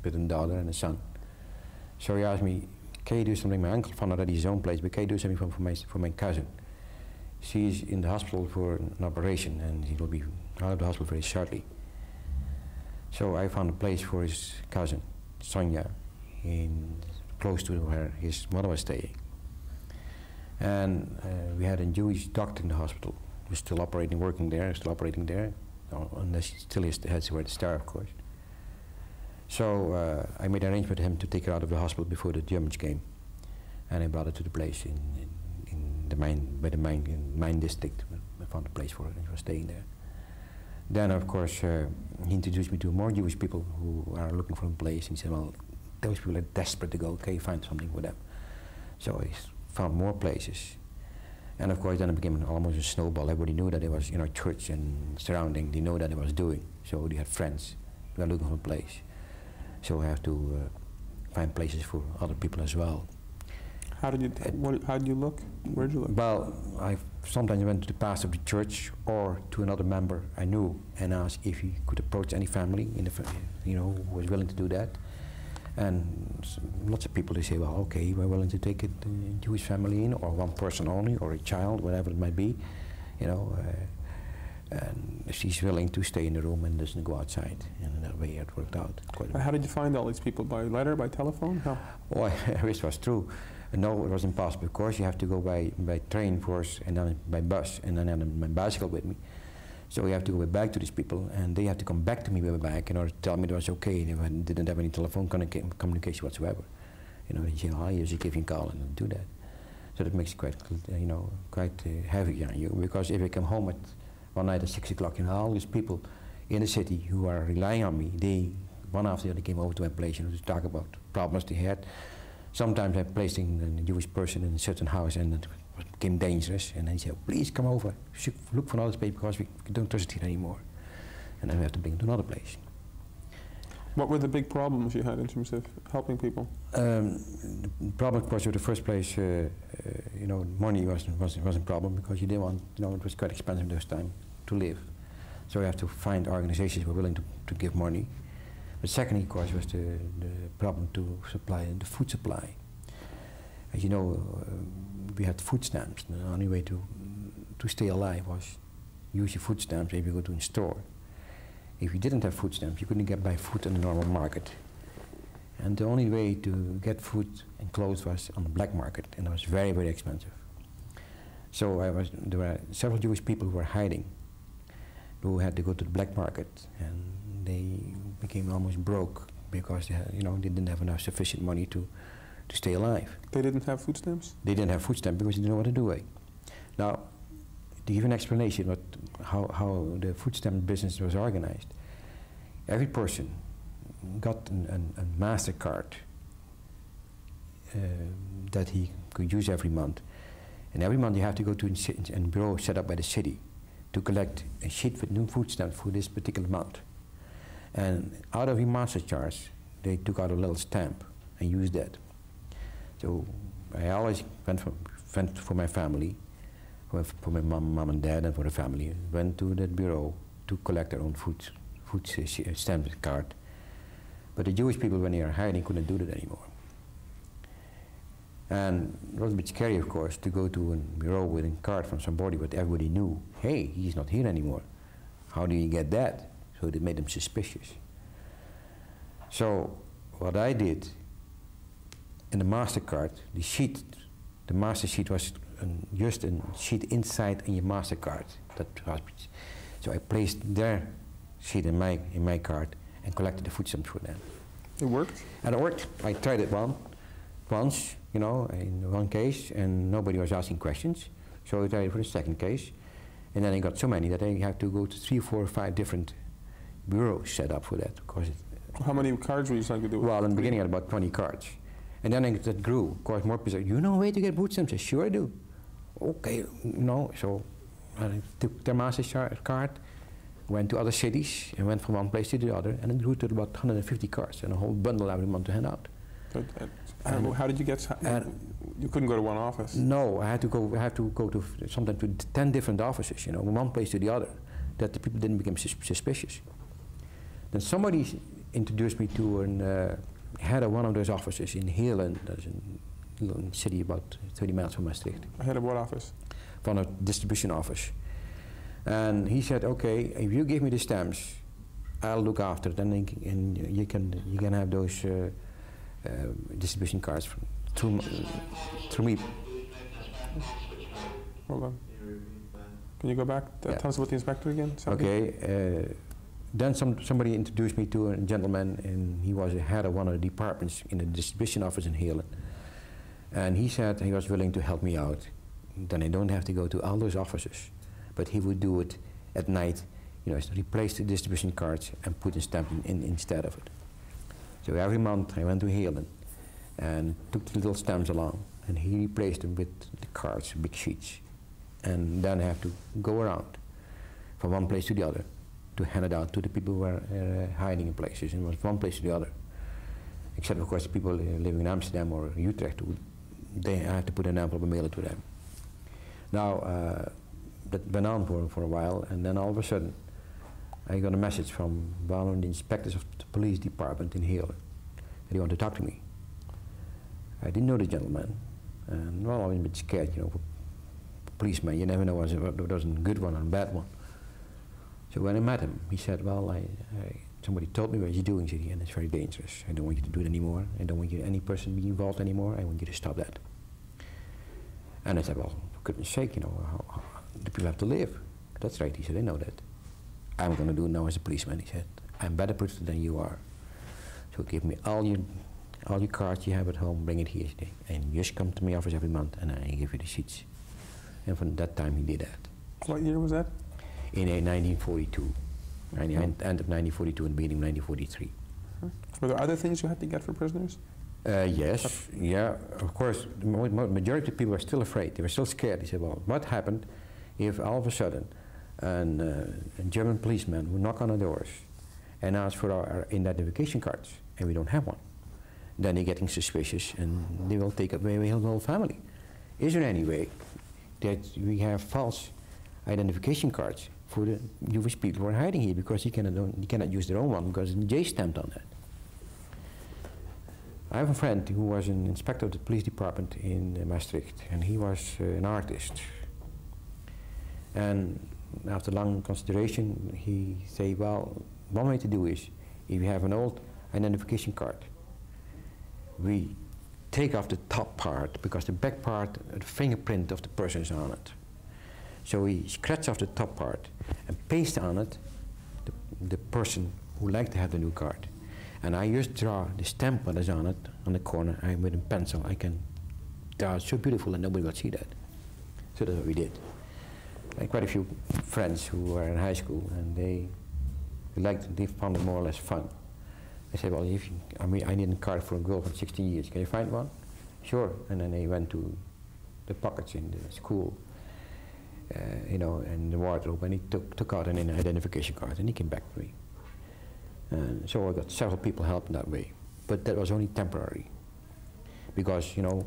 with a daughter and a son. So he asked me, can you do something? My uncle found already his own place, but can you do something for my cousin? She's in the hospital for an operation, and he will be out of the hospital very shortly. So I found a place for his cousin, Sonia, close to where his mother was staying. And we had a Jewish doctor in the hospital who's still operating, working there, still operating there, unless he still has where to start, of course. So I made an arrangement with him to take her out of the hospital before the Germans came, and I brought her to the place in the mine district. I found a place for her, and she was staying there. Then, of course, he introduced me to more Jewish people who are looking for a place, and he said, well, those people are desperate to go, can you find something for them? So I found more places. And of course, then it became almost a snowball. Everybody knew that it was, you know, church and surrounding. They know that it was doing. So they had friends who were looking for a place. So I have to find places for other people as well. How did you look? Where did you look? Well, I sometimes went to the pastor of the church or to another member I knew and asked if he could approach any family in the, you know, who was willing to do that. And lots of people, they say, well, okay, we're willing to take a Jewish family in, or one person only, or a child, whatever it might be, you know. And she's willing to stay in the room and doesn't go outside. And that way it worked out quite a bit. How did you find all these people? By letter, by telephone? How? Oh, I wish it was true. No, it was impossible. Of course, you have to go by train first, and then by bus, and then I had my bicycle with me. So we have to go back to these people, and they have to come back to me with a bag in order to tell me it was okay. They didn't have any telephone communication whatsoever. You know, they say, oh, you should give you a call and do that. So that makes it quite, you know, quite heavy on you, because if I come home at one night at 6 o'clock, you know, all these people in the city who are relying on me, they, one after the other, came over to my place, you know, to talk about problems they had. Sometimes I placed a Jewish person in a certain house, and it became dangerous, and they said, please come over, look for another space, because we don't trust it here anymore. And then we have to bring it to another place. What were the big problems you had in terms of helping people? The problem, of course, with the first place, you know, money wasn't a problem, because you didn't want, you know, it was quite expensive this time to live. So you have to find organizations who were willing to give money. But secondly, of course, was the problem to supply the food supply. As you know, we had food stamps. The only way to stay alive was use your food stamps if you go to a store. If you didn't have food stamps, you couldn't buy food in the normal market. And the only way to get food and clothes was on the black market, and it was very, very expensive. So there were several Jewish people who were hiding, who had to go to the black market, and they became almost broke because they had, you know, they didn't have enough sufficient money to stay alive. They didn't have food stamps? They didn't have food stamps because they didn't know what to do with. Now, to give an explanation how the food stamp business was organized, every person got a MasterCard that he could use every month. And every month you have to go to a bureau set up by the city to collect a sheet with new food stamps for this particular month. And out of your MasterCards, they took out a little stamp and used that. So I always went for my family, for my mom and dad, and for the family, went to that bureau to collect their own food stamp card. But the Jewish people, when they are hiding, couldn't do that anymore. And it was a bit scary, of course, to go to a bureau with a card from somebody, but everybody knew, hey, he's not here anymore. How do you get that? So they made them suspicious. So what I did, in the MasterCard, the master sheet was just a sheet inside in your MasterCard. So I placed their sheet in my card and collected the food stamps for them. It worked? And it worked. I tried it once, you know, in one case, and nobody was asking questions. So I tried it for the second case, and then I got so many that I had to go to 3, 4, or 5 different bureaus set up for that. Because how many cards were you trying to do? Well, in the beginning I had about 20 cards. And then it grew. Of course, more people said, you know a way to get food stamps? I said, sure I do. Okay, you know, so I took their MasterCard, went to other cities, and went from one place to the other, and it grew to about 150 cards, and a whole bundle every month to hand out. Good. How did you get? You couldn't go to one office. No, I had to go to sometimes to 10 different offices, you know, from one place to the other, that the people didn't become suspicious. Then somebody introduced me to an head of one of those offices in Heerlen, that's a little city about 30 miles from Maastricht. Head of what office? From a distribution office. And he said, okay, if you give me the stamps, I'll look after it, and you can have those distribution cards through me. Hold on. Can you go back? Yeah. Tell us about the inspector again. Something? Okay. Then somebody introduced me to a gentleman, and he was the head of one of the departments in the distribution office in Heerlen. And he said he was willing to help me out. Then I don't have to go to all those offices, but he would do it at night, you know, replace the distribution cards and put a stamp in instead of it. So every month I went to Heerlen and took the little stamps along, and he replaced them with the cards, big sheets. And then I have to go around from one place to the other to hand it out to the people who were hiding in places, and it was one place to the other. Except, of course, the people living in Amsterdam or Utrecht, they had to put an envelope and mail it to them. Now, that went on for a while, and then all of a sudden, I got a message from one of the inspectors of the police department in Heerlen that he wanted to talk to me. I didn't know the gentleman, and well, I was a bit scared, you know, for policeman, you never know whether it was a good one or a bad one. So when I met him, he said, well, somebody told me what you're doing, Ziggy, and it's very dangerous. I don't want you to do it anymore. I don't want any person to be involved anymore. I want you to stop that. And I said, well, for goodness sake, you know, how the people have to live. That's right, he said, I know that. I'm going to do it now as a policeman, he said. I'm better person than you are. So give me all your cards you have at home, bring it here today. And you just come to my office every month, and I give you the sheets. And from that time, he did that. What year was that? In 1942. End of 1942 and beginning of 1943. Were there other things you had to get for prisoners? Yes, yeah, of course. The majority of people were still afraid. They were still scared. They said, well, what happened if all of a sudden a German policeman would knock on the doors and ask for our identification cards, and we don't have one? Then they're getting suspicious, and they will take away the whole family. Is there any way that we have false identification cards for the Jewish people who are hiding here, because you cannot use their own one because it's J stamped on that? I have a friend who was an inspector of the police department in Maastricht, and he was an artist. And after long consideration, he said, well, one way to do is, if you have an old identification card, we take off the top part, because the back part, the fingerprint of the person is on it. So we scratch off the top part and paste on it the person who liked to have the new card. And I just draw the stamp that is on it, on the corner, and with a pencil I can draw it so beautiful that nobody will see that. So that's what we did. I had quite a few friends who were in high school, and they found it more or less fun. I said, well, I need a card for a girl for 16 years. Can you find one? Sure. And then they went to the pockets in the school, you know, and the wardrobe, and he took out an identification card, and he came back to me. And so I got several people helping that way, but that was only temporary, because, you know,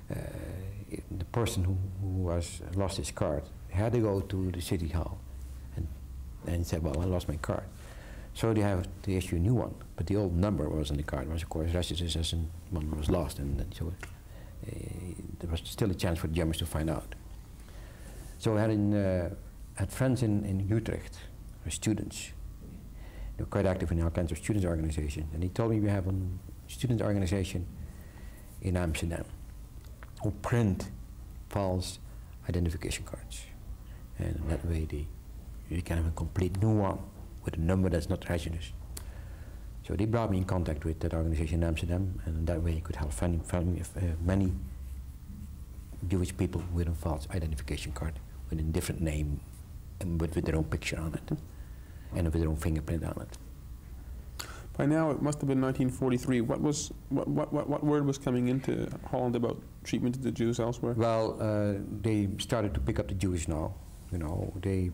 the person who lost his card had to go to the city hall and said, well, I lost my card. So they have to issue a new one, but the old number was on the card was, of course, registered as one was lost, and so there was still a chance for the Germans to find out. So I had friends in Utrecht, students. They were quite active in all kinds of students' organizations, and he told me we have a student organization in Amsterdam who print false identification cards, and that way you can have a complete new one with a number that's not registered. So they brought me in contact with that organization in Amsterdam, and that way you could help many Jewish people with a false identification card, with a different name, and with their own picture on it, and with their own fingerprint on it. By now, it must have been 1943. What word was coming into Holland about treatment of the Jews elsewhere? Well, they started to pick up the Jews now. You know, in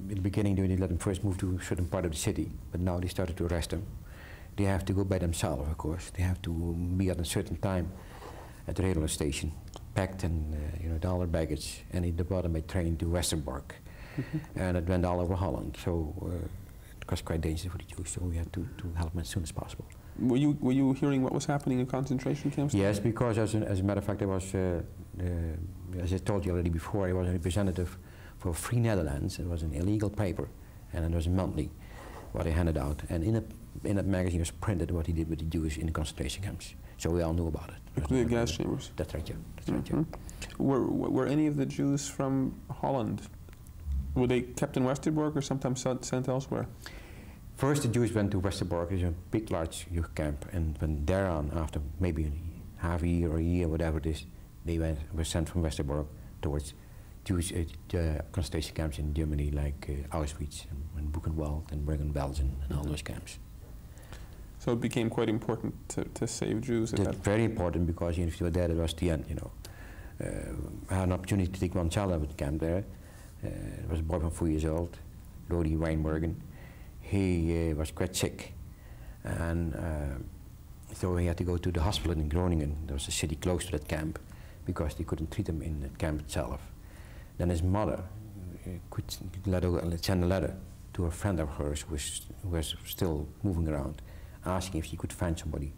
the beginning they let them first move to a certain part of the city, but now they started to arrest them. They have to go by themselves, of course. They have to be at a certain time at the railway station, packed and you know, all their baggage, and they brought them by train to Westerbork, and it went all over Holland. So was quite dangerous for the Jews, so we had to help them as soon as possible. Were you hearing what was happening in concentration camps? Yes, because as a matter of fact, I was, as I told you already before, I was a representative for Free Netherlands. It was an illegal paper, and it was a monthly what I handed out. And in that magazine was printed what he did with the Jews in the concentration camps. So we all knew about it. Including gas chambers? That's right, yeah. That's right, yeah. Were any of the Jews from Holland, were they kept in Westerbork or sometimes sent elsewhere? First, the Jews went to Westerbork, it's a big, large youth camp, and when there on, after maybe half a year or a year, whatever it is, they were sent from Westerbork towards Jewish concentration camps in Germany, like Auschwitz and Buchenwald and Bergen-Belsen and all those camps. So it became quite important to save Jews at that point. Very important, because if you were there, it was the end, you know. I had an opportunity to take one child out of the camp there. It was a boy from 4 years old, Lodi Weinbergen. He was quite sick, and so he had to go to the hospital in Groningen. There was a city close to that camp, because they couldn't treat him in the camp itself. Then his mother could send a letter to a friend of hers who was still moving around, asking if she could find somebody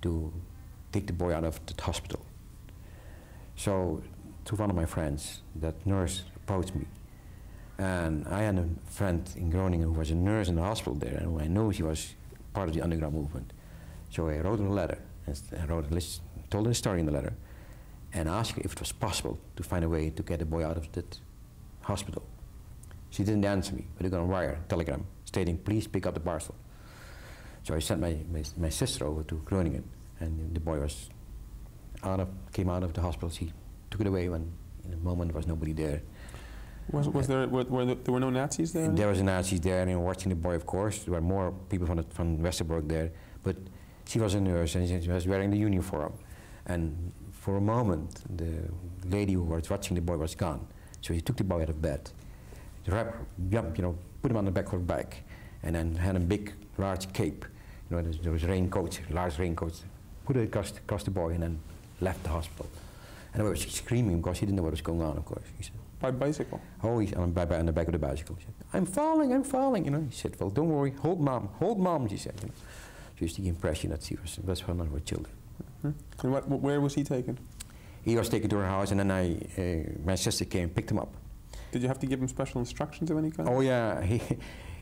to take the boy out of the hospital. So, to one of my friends, that nurse approached me. And I had a friend in Groningen who was a nurse in the hospital there, and I knew she was part of the underground movement. So I wrote her a letter, and I told her the story in the letter, and asked her if it was possible to find a way to get the boy out of that hospital. She didn't answer me, but I got a wire, telegram, stating, please pick up the parcel. So I sent my sister over to Groningen, and the boy was came out of the hospital. She took it away when, in a moment, there was nobody there. There were no Nazis there? There was Nazis there, and watching the boy, of course. There were more people from Westerbork there, but she was a nurse, and she was wearing the uniform. And for a moment, the lady who was watching the boy was gone. So he took the boy out of bed, put him on the back of her bike, and then had a big, large cape. You know, there was raincoats, large raincoats. Put it across the boy, and then left the hospital. And the boy was screaming because he didn't know what was going on, of course. He said, by bicycle? Oh, he's on the back of the bicycle. He said, I'm falling, you know. He said, well, don't worry, hold mom, she said. You know. She was the impression that she was one of her children. Mm-hmm. And where was he taken? He was taken to her house, and then my sister came and picked him up. Did you have to give him special instructions of any kind? Oh yeah,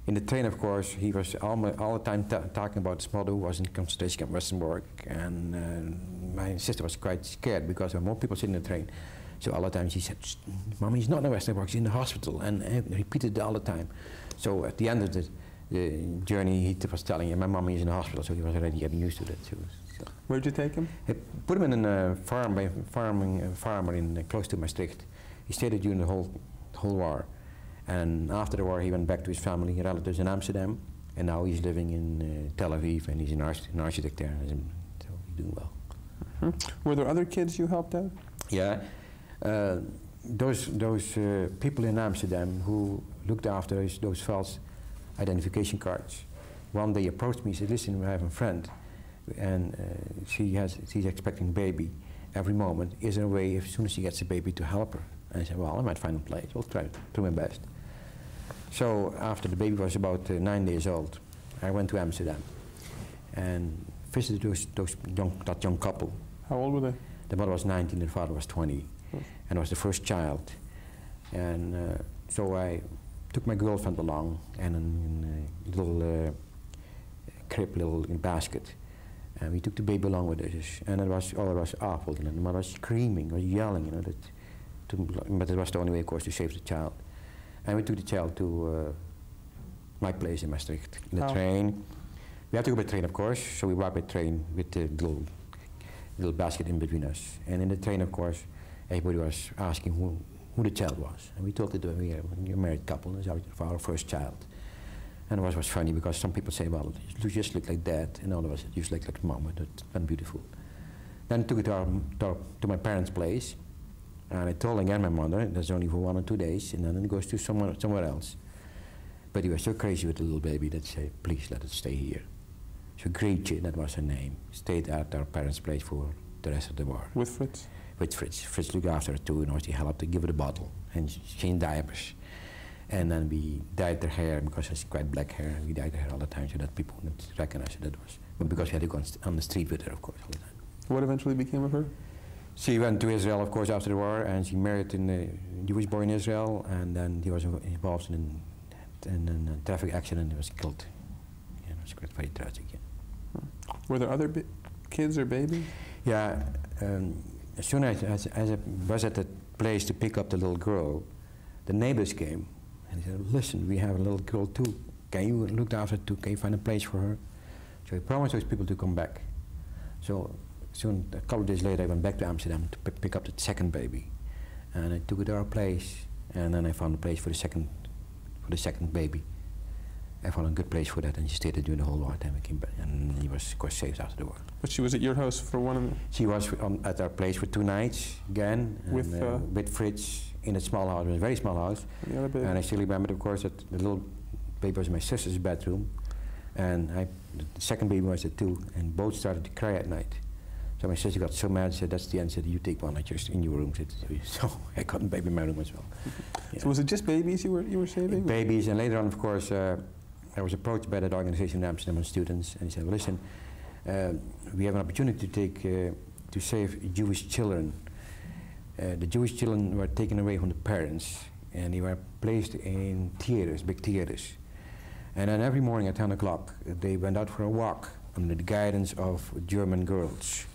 in the train, of course, he was all the time talking about his mother who was in concentration camp Westerbork, and my sister was quite scared because there were more people sitting in the train. So all the time she said, Mommy, he's not in Westerbork, he's in the hospital, and repeated it all the time. So at the end of the journey, he was telling him, my mommy is in the hospital, so he was already getting used to that too. So. Where did you take him? I put him in a farm by farmer in close to Maastricht. He stayed there during the whole war, and after the war he went back to his family, relatives in Amsterdam, and now he's living in Tel Aviv, and he's an architect there, so he's doing well. Mm-hmm. Were there other kids you helped out? Yeah. Those people in Amsterdam who looked after those false identification cards, one day approached me and said, listen, I have a friend, and she's expecting a baby every moment. Is there a way, as soon as she gets a baby, to help her? And I said, well, I might find a place. I'll try to do my best. So after the baby was about 9 days old, I went to Amsterdam and visited that young couple. How old were they? The mother was 19, the father was 20. And I was the first child. And so I took my girlfriend along, and in a little crib, little basket. And we took the baby along with us. And it was awful. You know, the mother was screaming, was yelling, you know, but it was the only way, of course, to save the child. And we took the child to my place in Maastricht, in the train. We had to go by train, of course, so we walked by train with the little basket in between us. And in the train, of course, everybody was asking who the child was. And we told that we are a married couple, and it's our first child. And it was funny because some people say, well, you just look like Dad, and all of us just look like Mom, but it's been beautiful. Then I took it to my parents' place, and I told again my mother, that's only for 1 or 2 days, and then it goes to somewhere else. But he was so crazy with the little baby that he said, please let it stay here. So Greetje, that was her name, stayed at our parents' place for the rest of the war. With Fritz? With Fritz. Fritz looked after her too, and always helped to give her the bottle and change diapers. And then we dyed their hair, because it's quite black hair, we dyed their hair all the time so that people would recognize that was. But because we had to go on the street with her, of course, all the time. What eventually became of her? She went to Israel, of course, after the war, and she married a Jewish boy in Israel, and then he was involved in a traffic accident and was killed. Yeah, it was quite very tragic. Yeah. Were there other kids or babies? Yeah, as soon as I was at the place to pick up the little girl, the neighbors came and he said, listen, we have a little girl too. Can you look after her too? Can you find a place for her? So he promised those people to come back. So soon, a couple of days later, I went back to Amsterdam to pick up the second baby. And I took it to our place, and then I found a place for the second baby. I found a good place for that, and she stayed there during the whole war time. I came back, and he was, of course, saved after the war. But she was at your house for one of the... She was at our place for 2 nighs, again, with Fritz in a small house, it was a very small house. And I still remember, of course, that the little baby was in my sister's bedroom, and the second baby was at 2, and both started to cry at night. So my sister got so mad, she said, that's the end, said, you take one, I just in your room. So I got a baby in my room as well. Yeah. So was it just babies you were saving? Babies, and later on, of course, I was approached by that organization in Amsterdam and students, and he said, well, listen, we have an opportunity to save Jewish children. The Jewish children were taken away from the parents, and they were placed in theaters, big theaters. And then every morning at 10 o'clock, they went out for a walk under the guidance of German girls.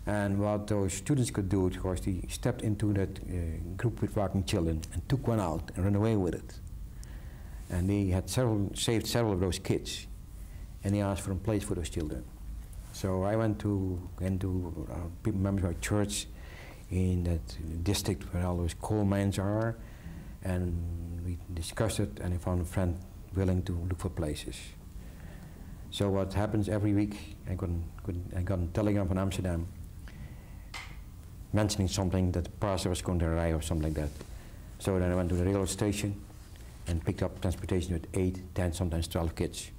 And what those students could do, of course, they stepped into that group with walking children and took one out and ran away with it. And they had saved several of those kids, and they asked for a place for those children. So I went to members of our church in that district where all those coal mines are, and we discussed it, and I found a friend willing to look for places. So what happens every week, I got a telegram from Amsterdam mentioning something that the pastor was going to arrive or something like that. So then I went to the railroad station and picked up transportation with 8, 10, sometimes 12 kids.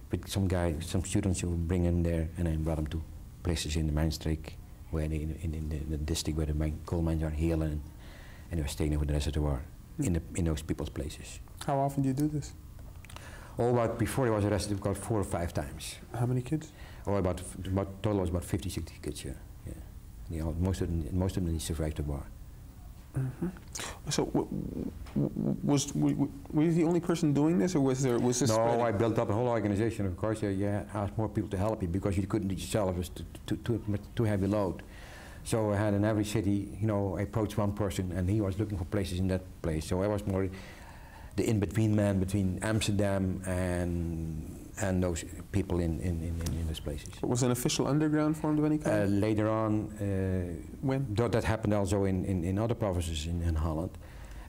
With some students who would bring in there, and I brought them to places in the Mijnstreek, where in the district where the coal mines are here, and they were staying there for the rest of the war, in those people's places. How often do you do this? Oh, about before I was arrested, about 4 or 5 times. How many kids? Oh, about total was about 50, 60 kids, yeah. Yeah, most of them survived the war. Mm-hmm. So, were you the only person doing this, or was this? No, spreading? I built up a whole organization. Of course, you asked more people to help you because you couldn't do it yourself. It was too heavy load. So I had in every city, I approached one person, and he was looking for places in that place. So I was more the in-between man between Amsterdam and those people in those places. Was an official underground formed of any kind? Later on, when? That happened also in other provinces in Holland.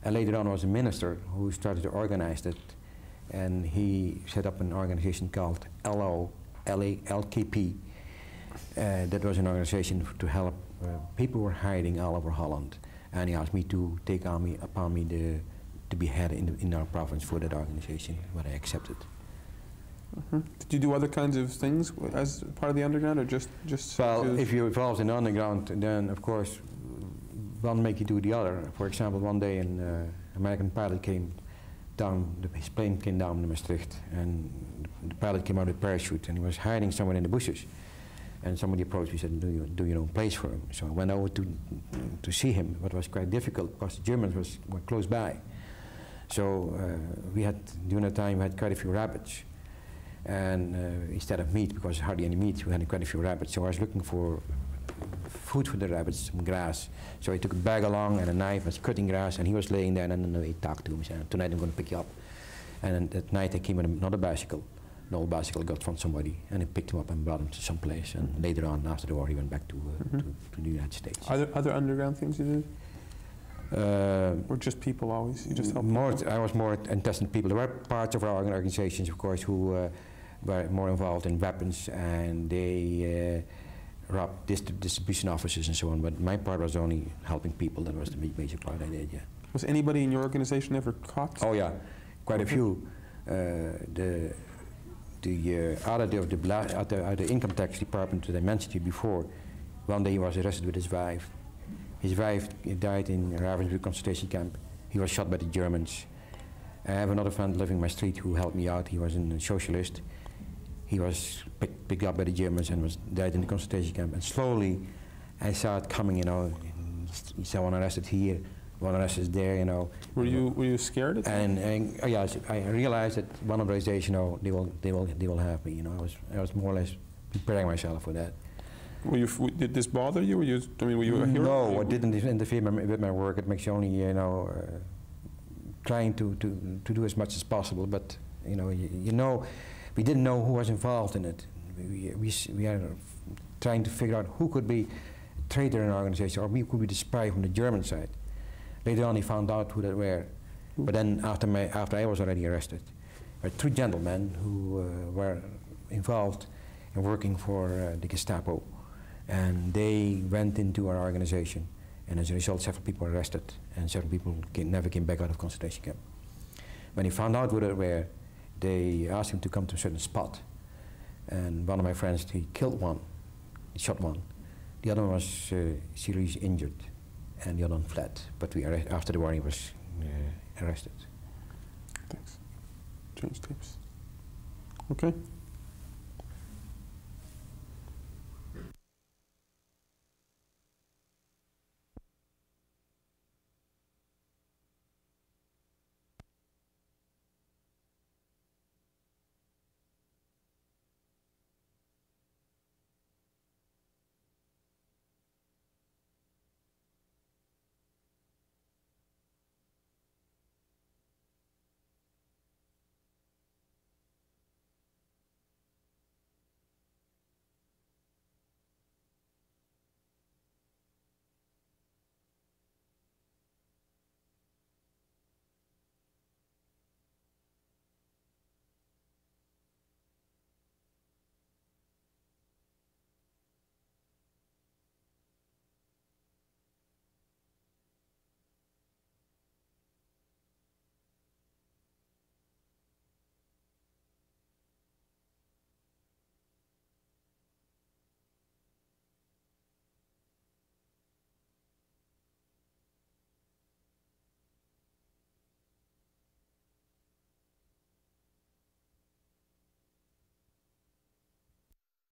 And later on was a minister who started to organize that, and he set up an organization called LKP. That was an organization to help people who were hiding all over Holland. And he asked me to take upon me to be head in our province for that organization, what I accepted. Mm-hmm. Did you do other kinds of things as part of the underground, or just? Well, if you're involved in the underground, then of course one make you do the other. For example, one day an American pilot came down. His plane came down to Maastricht, and the pilot came out with a parachute, and he was hiding somewhere in the bushes. And somebody approached me and said, "Do you know a place for him?" So I went over to see him, but it was quite difficult because the Germans were close by. So we had during that time we had quite a few rabbits. And instead of meat, because hardly any meat, we had quite a few rabbits. So I was looking for food for the rabbits, some grass. So I took a bag along and a knife, was cutting grass, and he was laying there, and then he talked to me, said, "Tonight I'm going to pick you up." And then at night I came with another bicycle, an old bicycle I got from somebody, and I picked him up and brought him to some place. And later on, after the war, he went back to the United States. Are there other underground things you did? Or just people always? You just helped I was more interested in people. There were parts of our organizations, of course, who were more involved in weapons, and they robbed distribution offices and so on. But my part was only helping people. That was the major part I did. Yeah. Was anybody in your organization ever caught? Oh yeah, quite a few. The auditor of the income tax department that I mentioned to you before, one day he was arrested with his wife. His wife died in Ravensbrück concentration camp. He was shot by the Germans, I have another friend living in my street who helped me out. He was a socialist. He was picked up by the Germans and was died in the concentration camp. And slowly, I saw it coming. You know, someone arrested here, one arrested there. You know. Were you scared at that? And yes, I realized that one of those days, you know, they will have me. You know, I was more or less preparing myself for that. Did this bother you? Were you a hero? No, it didn't interfere with my work. It makes you only, you know, trying to do as much as possible. But you know, we didn't know who was involved in it. We are trying to figure out who could be a traitor in our organization, or who could be the spy from the German side. Later on, he found out who they were. But then after I was already arrested, there were two gentlemen who were involved in working for the Gestapo. And they went into our organization, and as a result, several people were arrested, and several people never came back out of concentration camp. When he found out who they were, they asked him to come to a certain spot. And one of my friends, he killed one, he shot one. The other one was seriously injured, and the other one fled. But after the war, he was arrested. Thanks. Change tapes. Okay.